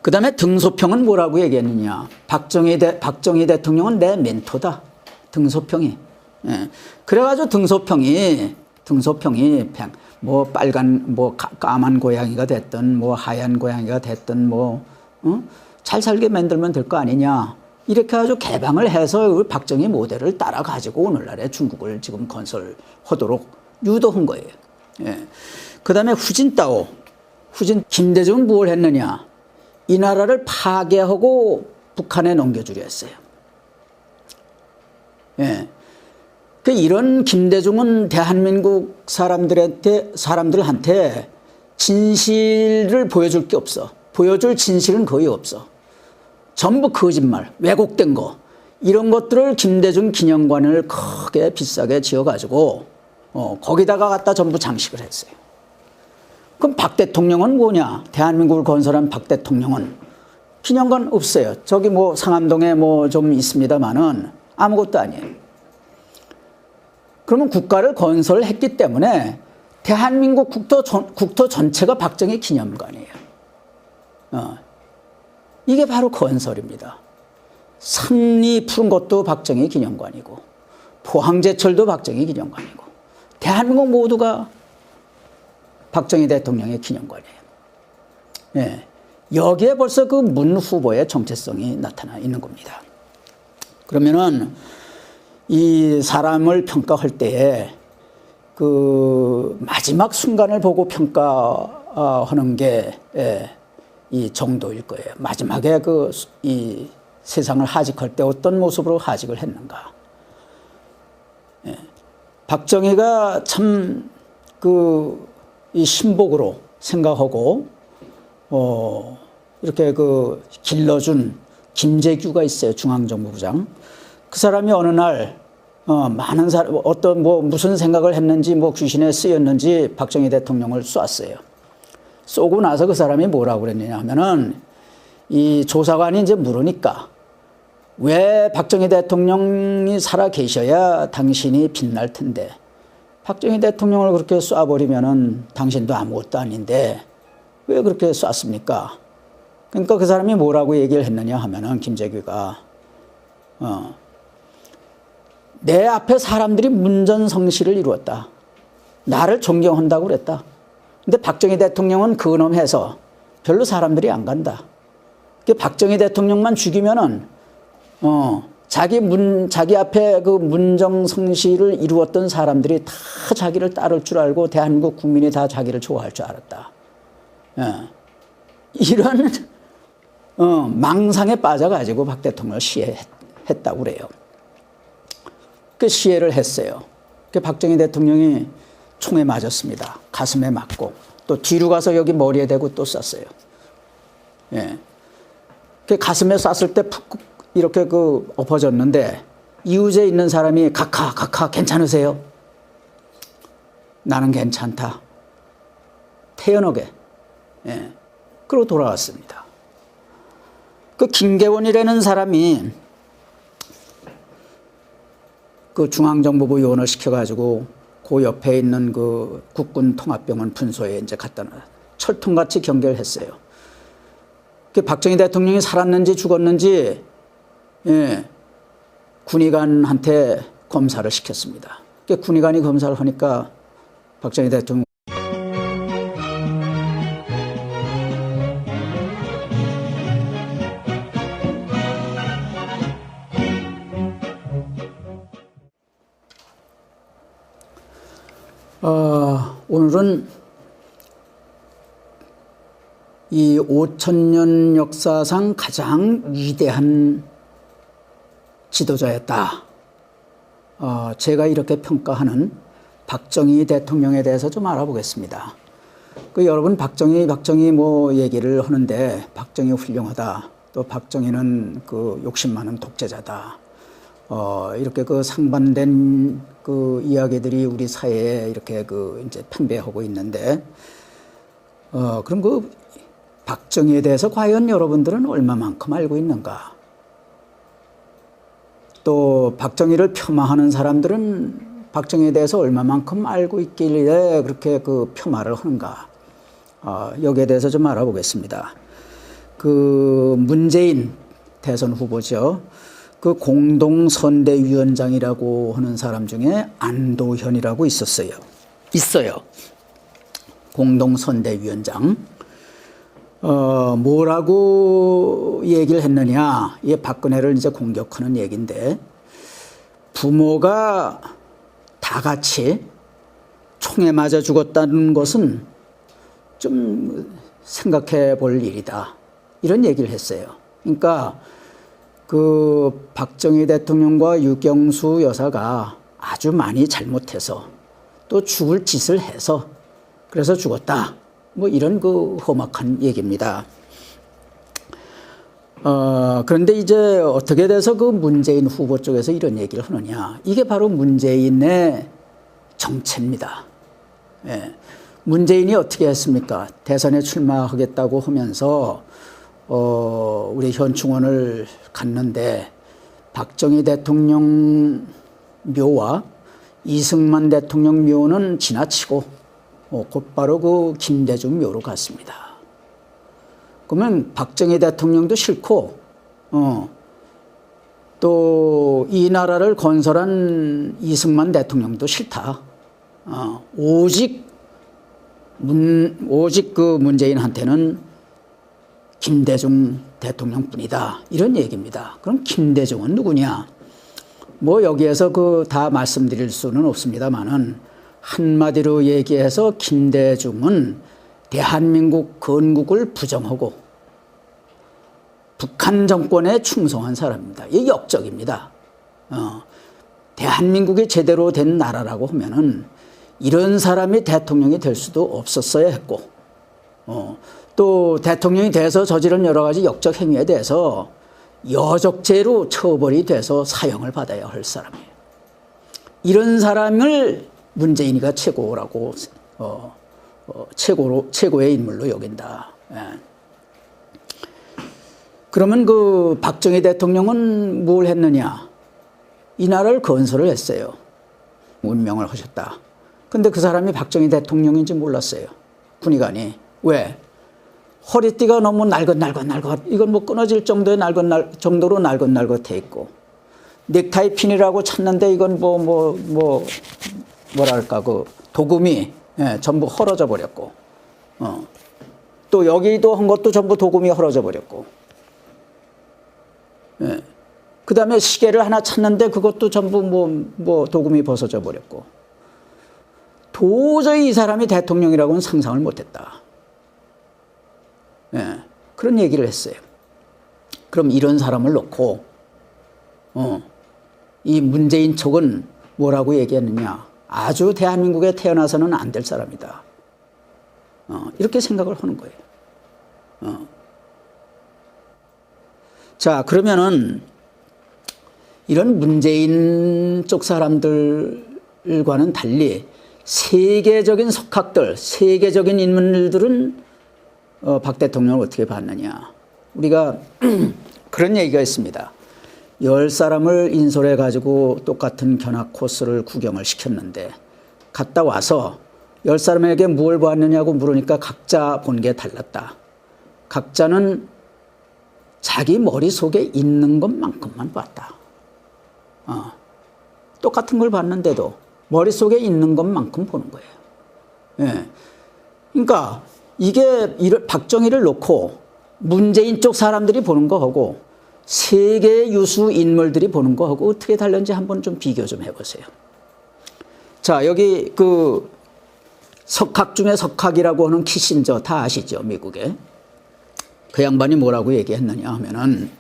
그 다음에 등소평은 뭐라고 얘기했느냐. 박정희 대통령은 내 멘토다. 등소평이. 예. 그래가지고 등소평이 뭐 빨간 까만 고양이가 됐든 뭐 하얀 고양이가 됐든 잘 살게 만들면 될 거 아니냐. 이렇게 아주 개방을 해서 박정희 모델을 따라 가지고 오늘날의 중국을 지금 건설하도록 유도한 거예요. 예. 그 다음에 김대중은 뭘 했느냐. 이 나라를 파괴하고 북한에 넘겨주려 했어요. 예. 이런 김대중은 대한민국 사람들한테 진실을 보여줄 게 없어. 보여줄 진실은 거의 없어. 전부 거짓말, 왜곡된 거. 이런 것들을 김대중 기념관을 크게 비싸게 지어가지고 거기다가 갖다 전부 장식을 했어요. 그럼 박 대통령은 뭐냐? 대한민국을 건설한 박 대통령은 기념관 없어요. 저기 상암동에 좀 있습니다만은 아무것도 아니에요. 그러면 국가를 건설했기 때문에 대한민국 국토 전체가 박정희 기념관이에요. 이게 바로 건설입니다. 산리 푸른 것도 박정희 기념관이고 포항제철도 박정희 기념관이고 대한민국 모두가 박정희 대통령의 기념관이에요. 예. 여기에 벌써 문 후보의 정체성이 나타나 있는 겁니다. 그러면은 이 사람을 평가할 때에 마지막 순간을 보고 평가하는 게 이 정도일 거예요. 마지막에 이 세상을 하직할 때 어떤 모습으로 하직을 했는가. 예. 박정희가 참 이 신복으로 생각하고 이렇게 그 길러준 김재규가 있어요. 중앙정보부장. 그 사람이 어느 날 많은 사람 어떤 뭐 무슨 생각을 했는지 뭐 귀신에 쓰였는지 박정희 대통령을 쐈어요. 쏘고 나서 그 사람이 뭐라고 그랬느냐 하면은 이 조사관이 이제 물으니까 왜 박정희 대통령이 살아 계셔야 당신이 빛날 텐데 박정희 대통령을 그렇게 쏴버리면은 당신도 아무것도 아닌데 왜 그렇게 쐈습니까? 그러니까 그 사람이 뭐라고 얘기를 했느냐 하면은 김재규가 내 앞에 사람들이 문전성시를 이루었다. 나를 존경한다고 그랬다. 근데 박정희 대통령은 근엄해서 별로 사람들이 안 간다. 박정희 대통령만 죽이면은 자기 앞에 그 문정성시를 이루었던 사람들이 다 자기를 따를 줄 알고 대한민국 국민이 다 자기를 좋아할 줄 알았다. 이런 망상에 빠져가지고 박 대통령을 시해했다고 그래요. 그 시해를 했어요. 그 박정희 대통령이 총에 맞았습니다. 가슴에 맞고 또 뒤로 가서 여기 머리에 대고 또 쐈어요. 예. 그 가슴에 쐈을 때 푹 이렇게 그 엎어졌는데 이웃에 있는 사람이 각하 괜찮으세요? 나는 괜찮다. 태연하게. 예. 그러고 돌아왔습니다. 그 김계원이라는 사람이 그 중앙정보부 요원을 시켜가지고 그 옆에 있는 그 국군통합병원 분소에 이제 갖다 놔 철통같이 경계를 했어요. 그 박정희 대통령이 살았는지 죽었는지 군의관한테 검사를 시켰습니다. 그 군의관이 검사를 하니까 박정희 대통령 오늘은 이 5000년 역사상 가장 위대한 지도자였다. 제가 이렇게 평가하는 박정희 대통령에 대해서 좀 알아보겠습니다. 그 여러분 박정희 뭐 얘기를 하는데 박정희 훌륭하다. 또 박정희는 그 욕심 많은 독재자다. 이렇게 그 상반된 그 이야기들이 우리 사회에 이렇게 그 이제 팽배하고 있는데, 그럼 그 박정희에 대해서 과연 여러분들은 얼마만큼 알고 있는가? 또 박정희를 폄하하는 사람들은 박정희에 대해서 얼마만큼 알고 있길래 그렇게 그 폄하를 하는가? 여기에 대해서 좀 알아보겠습니다. 그 문재인 대선 후보죠. 그 공동선대위원장이라고 하는 사람 중에 안도현이라고 있어요. 공동선대위원장. 뭐라고 얘기를 했느냐. 이게 박근혜를 이제 공격하는 얘기인데, 부모가 다 같이 총에 맞아 죽었다는 것은 좀 생각해 볼 일이다. 이런 얘기를 했어요. 그러니까 그 박정희 대통령과 유경수 여사가 아주 많이 잘못해서 또 죽을 짓을 해서 그래서 죽었다. 뭐 이런 그 험악한 얘기입니다. 그런데 이제 어떻게 돼서 그 문재인 후보 쪽에서 이런 얘기를 하느냐. 이게 바로 문재인의 정체입니다. 예. 문재인이 어떻게 했습니까? 대선에 출마하겠다고 하면서 우리 현충원을 갔는데 박정희 대통령 묘와 이승만 대통령 묘는 지나치고 곧바로 그 김대중 묘로 갔습니다. 그러면 박정희 대통령도 싫고 또 이 나라를 건설한 이승만 대통령도 싫다. 오직 그 문재인한테는 김대중 대통령뿐이다. 이런 얘기입니다. 그럼 김대중은 누구냐? 뭐 여기에서 그 다 말씀드릴 수는 없습니다만은 한마디로 얘기해서 김대중은 대한민국 건국을 부정하고 북한 정권에 충성한 사람입니다. 이게 역적입니다. 대한민국이 제대로 된 나라라고 하면은 이런 사람이 대통령이 될 수도 없었어야 했고, 또 대통령이 돼서 저지른 여러 가지 역적 행위에 대해서 여적죄로 처벌이 돼서 사형을 받아야 할 사람이에요. 이런 사람을 문재인이가 최고라고 최고의 인물로 여긴다. 예. 그러면 그 박정희 대통령은 뭘 했느냐? 이 나라를 건설을 했어요. 운명을 하셨다. 근데 그 사람이 박정희 대통령인지 몰랐어요. 군의관이. 왜? 허리띠가 너무 날것날것 이건 뭐 끊어질 정도의 정도로 날것날것해 있고, 넥타이 핀이라고 찾는데 이건 뭐랄까 그 도금이 전부 헐어져 버렸고, 또 여기도 한 것도 전부 도금이 헐어져 버렸고, 그 다음에 시계를 하나 찾는데 그것도 전부 도금이 벗어져 버렸고, 도저히 이 사람이 대통령이라고는 상상을 못했다. 그런 얘기를 했어요. 그럼 이런 사람을 놓고 이 문재인 쪽은 뭐라고 얘기했느냐? 아주 대한민국에 태어나서는 안 될 사람이다. 이렇게 생각을 하는 거예요. 자, 그러면은 이런 문재인 쪽 사람들과는 달리 세계적인 석학들, 세계적인 인물들은 박 대통령을 어떻게 봤느냐. 우리가 그런 얘기가 있습니다. 10사람을 인솔해 가지고 똑같은 견학 코스를 구경을 시켰는데 갔다 와서 10사람에게 무엇을 보았느냐고 물으니까 각자 본 게 달랐다. 각자는 자기 머릿속에 있는 것만큼만 봤다. 똑같은 걸 봤는데도 머릿속에 있는 것만큼 보는 거예요. 예. 그러니까 이게 박정희를 놓고 문재인 쪽 사람들이 보는 거하고 세계 유수 인물들이 보는 거하고 어떻게 다른지 한번 좀 비교 좀 해보세요. 자, 여기 그 석학 중에 석학이라고 하는 키신저 다 아시죠? 미국에. 그 양반이 뭐라고 얘기했느냐 하면은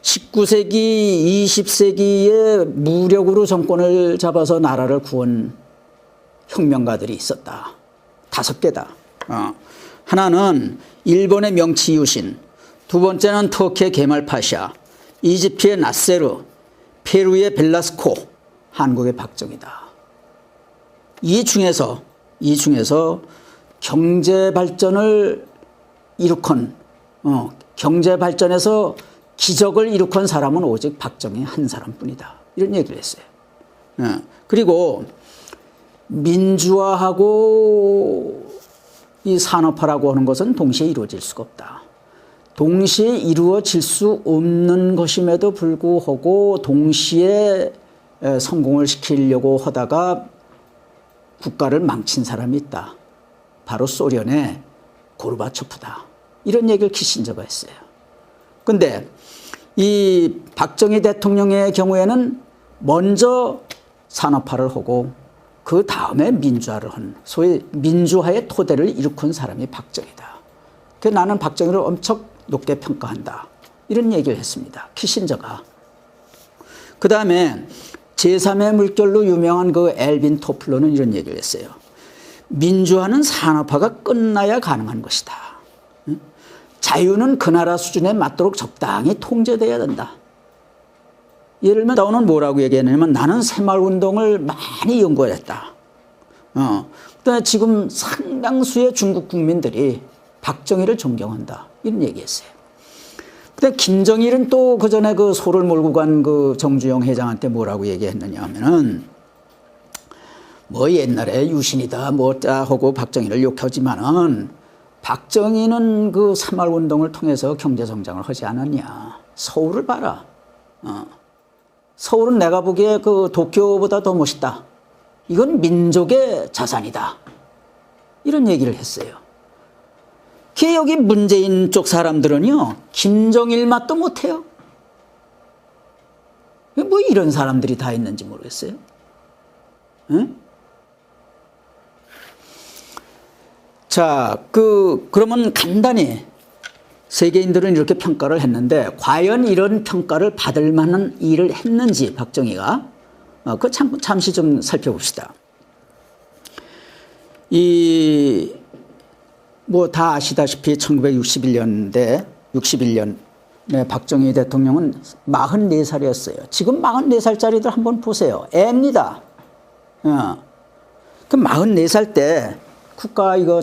19세기, 20세기에 무력으로 정권을 잡아서 나라를 구한 혁명가들이 있었다. 5개다. 하나는 일본의 명치 유신, 두 번째는 터키의 게말 파샤, 이집트의 나세르, 페루의 벨라스코, 한국의 박정희다. 이 중에서 경제 발전을 일으킨, 경제 발전에서 기적을 일으킨 사람은 오직 박정희 한 사람뿐이다. 이런 얘기를 했어요. 그리고 민주화하고 이 산업화라고 하는 것은 동시에 이루어질 수가 없다. 동시에 이루어질 수 없는 것임에도 불구하고 동시에 성공을 시키려고 하다가 국가를 망친 사람이 있다. 바로 소련의 고르바초프다. 이런 얘기를 키신저가 했어요. 그런데 이 박정희 대통령의 경우에는 먼저 산업화를 하고 그 다음에 민주화를 한, 소위 민주화의 토대를 일으킨 사람이 박정희다. 그래서 나는 박정희를 엄청 높게 평가한다. 이런 얘기를 했습니다. 키신저가. 그 다음에 제3의 물결로 유명한 그 엘빈 토플러는 이런 얘기를 했어요. 민주화는 산업화가 끝나야 가능한 것이다. 자유는 그 나라 수준에 맞도록 적당히 통제돼야 된다. 예를 들면 나오는 뭐라고 얘기했냐면 나는 새마을운동을 많이 연구했다. 그다음에 지금 상당수의 중국 국민들이 박정희를 존경한다. 이런 얘기했어요. 근데 김정일은 또 그 전에 그 소를 몰고 간 그 정주영 회장한테 뭐라고 얘기했느냐 하면은 뭐 옛날에 유신이다 뭐다 하고 박정희를 욕하지만은 박정희는 그 새마을운동을 통해서 경제성장을 하지 않았냐. 서울을 봐라. 서울은 내가 보기에 그 도쿄보다 더 멋있다. 이건 민족의 자산이다. 이런 얘기를 했어요. 그 여기 문재인 쪽 사람들은요. 김정일 맛도 못해요. 뭐 이런 사람들이 다 있는지 모르겠어요. 응? 자, 그러면 간단히 세계인들은 이렇게 평가를 했는데 과연 이런 평가를 받을 만한 일을 했는지 박정희가 그거 잠시 좀 살펴봅시다. 이 뭐 다 아시다시피 1961년대 61년에 박정희 대통령은 44살이었어요. 지금 44살짜리들 한번 보세요. 애입니다. 그 44살 때 국가 이거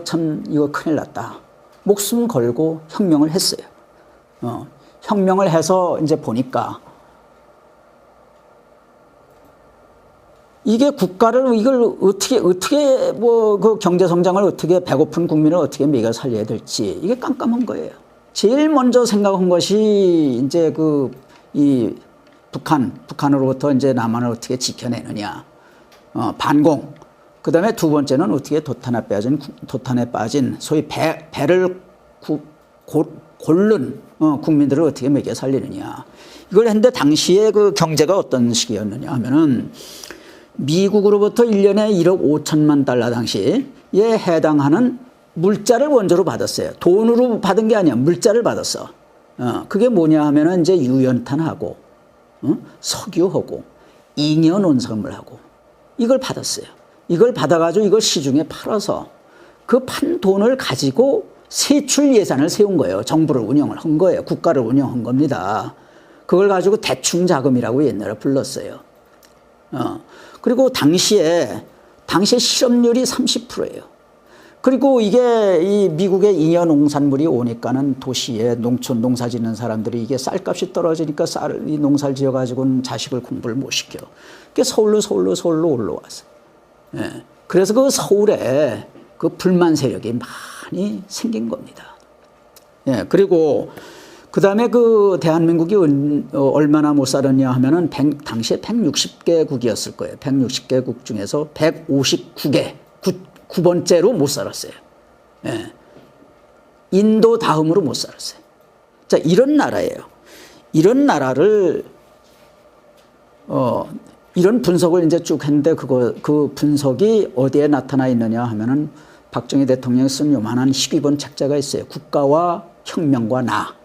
큰일 났다. 목숨 걸고 혁명을 했어요. 혁명을 해서 이제 보니까 이게 국가를 이걸 어떻게 뭐 그 경제 성장을 어떻게 배고픈 국민을 어떻게 먹여 살려야 될지 이게 깜깜한 거예요. 제일 먼저 생각한 것이 이제 이 북한으로부터 이제 남한을 어떻게 지켜내느냐, 반공. 그 다음에 두 번째는 어떻게 도탄에 빠진 소위 배를 고른 국민들을 어떻게 먹여 살리느냐. 이걸 했는데 당시에 그 경제가 어떤 식이었느냐 하면은 미국으로부터 1년에 1억 5천만 달러 당시에 해당하는 물자를 원조로 받았어요. 돈으로 받은 게 아니야. 물자를 받았어. 그게 뭐냐 하면은 이제 유연탄하고, 석유하고, 잉여 논산물하고, 이걸 받았어요. 이걸 받아가지고 이걸 시중에 팔아서 그 판 돈을 가지고 세출 예산을 세운 거예요. 정부를 운영을 한 거예요. 국가를 운영한 겁니다. 그걸 가지고 대충 자금이라고 옛날에 불렀어요. 그리고 당시에 실업률이 30%예요. 그리고 이게 이 미국의 잉여 농산물이 오니까는 도시에 농촌 농사 짓는 사람들이 이게 쌀값이 떨어지니까 이 농사를 지어가지고는 자식을 공부를 못 시켜. 그게 서울로 올라왔어요. 예. 그래서 그 서울에 그 불만 세력이 많이 생긴 겁니다. 예. 그리고 그 다음에 그 대한민국이 얼마나 못 살았냐 하면은 당시에 160개국이었을 거예요. 160개국 중에서 159개, 9번째로 못 살았어요. 예. 인도 다음으로 못 살았어요. 자, 이런 나라예요. 이런 나라를, 이런 분석을 이제 쭉 했는데 그 분석이 어디에 나타나 있느냐 하면은 박정희 대통령이 쓴 요만한 12권 책자가 있어요. 국가와 혁명과 나.